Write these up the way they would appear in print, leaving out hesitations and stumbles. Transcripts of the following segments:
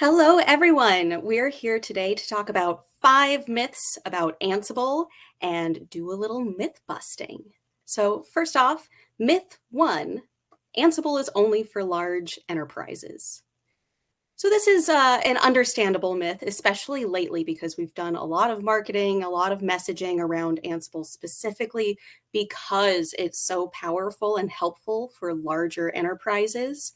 Hello, everyone. We're here today to talk about 5 myths about Ansible and do a little myth busting. So, first off, myth one, Ansible is only for large enterprises. So, this is an understandable myth, especially lately because we've done a lot of marketing, a lot of messaging around Ansible specifically because it's so powerful and helpful for larger enterprises.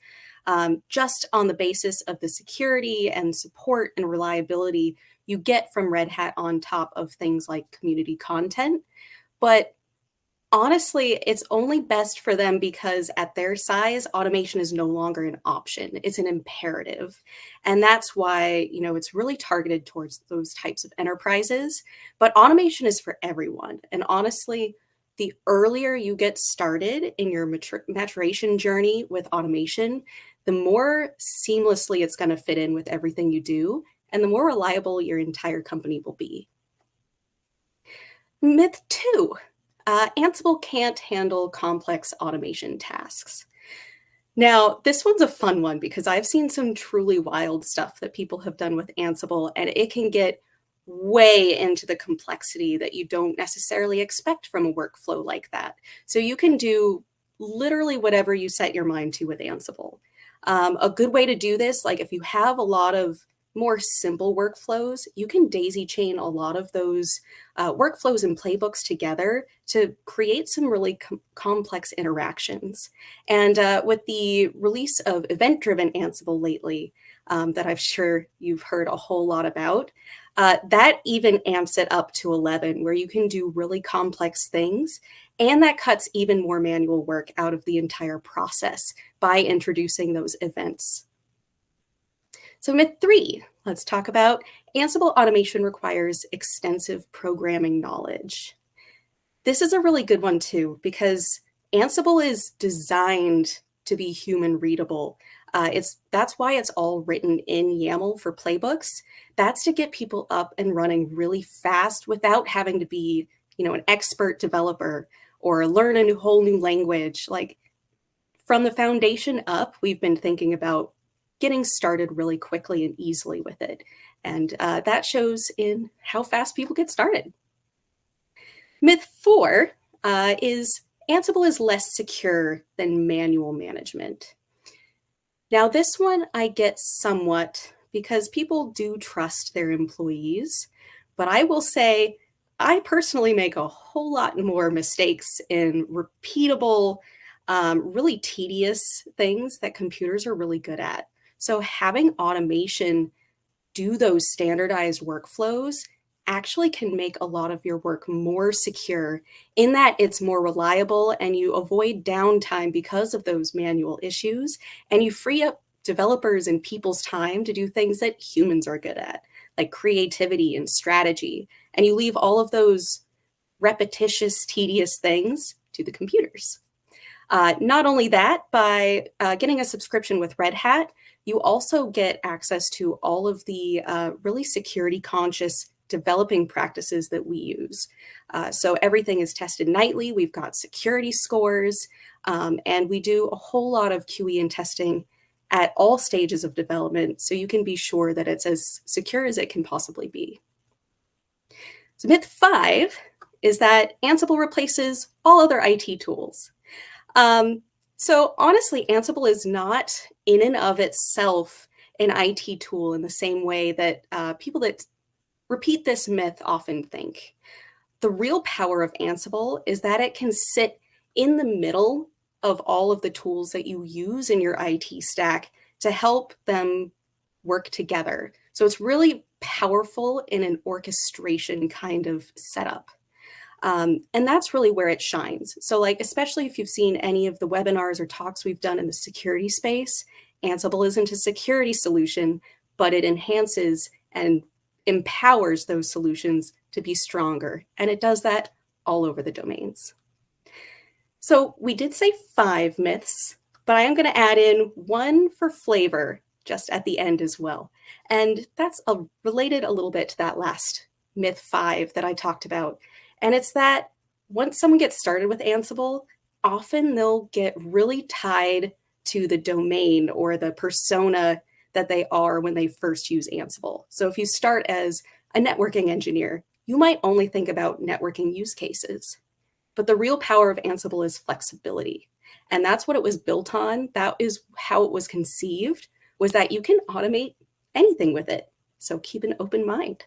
Just on the basis of the security and support and reliability you get from Red Hat on top of things like community content. But honestly, it's only best for them because at their size, automation is no longer an option. It's an imperative. And that's why, it's really targeted towards those types of enterprises. But automation is for everyone. And honestly, the earlier you get started in your maturation journey with automation, the more seamlessly it's going to fit in with everything you do, and the more reliable your entire company will be. Myth two, Ansible can't handle complex automation tasks. Now, this one's a fun one because I've seen some truly wild stuff that people have done with Ansible, and it can get way into the complexity that you don't necessarily expect from a workflow like that. So you can do literally whatever you set your mind to with Ansible. A good way to do this, like if you have a lot of more simple workflows, you can daisy chain a lot of those workflows and playbooks together to create some really complex interactions. And with the release of event-driven Ansible lately, that I'm sure you've heard a whole lot about, that even amps it up to 11, where you can do really complex things. And that cuts even more manual work out of the entire process by introducing those events. So myth three, let's talk about Ansible automation requires extensive programming knowledge. This is a really good one too, because Ansible is designed to be human readable. That's why it's all written in YAML for playbooks. That's to get people up and running really fast without having to be, an expert developer or learn a whole new language. Like from the foundation up, we've been thinking about getting started really quickly and easily with it. And that shows in how fast people get started. Myth four is Ansible is less secure than manual management. Now, this one I get somewhat because people do trust their employees, but I will say I personally make a whole lot more mistakes in repeatable, really tedious things that computers are really good at. So having automation do those standardized workflows actually can make a lot of your work more secure in that it's more reliable and you avoid downtime because of those manual issues, and you free up developers and people's time to do things that humans are good at, like creativity and strategy, and you leave all of those repetitious, tedious things to the computers. Not only that, by getting a subscription with Red Hat, you also get access to all of the really security conscious developing practices that we use. So everything is tested nightly. We've got security scores, and we do a whole lot of QE and testing at all stages of development, so you can be sure that it's as secure as it can possibly be. So myth five is that Ansible replaces all other IT tools. So honestly, Ansible is not in and of itself an IT tool in the same way that people that repeat this myth often think. The real power of Ansible is that it can sit in the middle of all of the tools that you use in your IT stack to help them work together. So it's really powerful in an orchestration kind of setup. And that's really where it shines. So like, especially if you've seen any of the webinars or talks we've done in the security space, Ansible isn't a security solution, but it enhances and empowers those solutions to be stronger. And it does that all over the domains. So we did say 5 myths, but I am going to add in one for flavor just at the end as well. And that's related a little bit to that last myth 5 that I talked about. And it's that once someone gets started with Ansible, often they'll get really tied to the domain or the persona that they are when they first use Ansible. So if you start as a networking engineer, you might only think about networking use cases. But the real power of Ansible is flexibility. And that's what it was built on. That is how it was conceived, was that you can automate anything with it. So keep an open mind.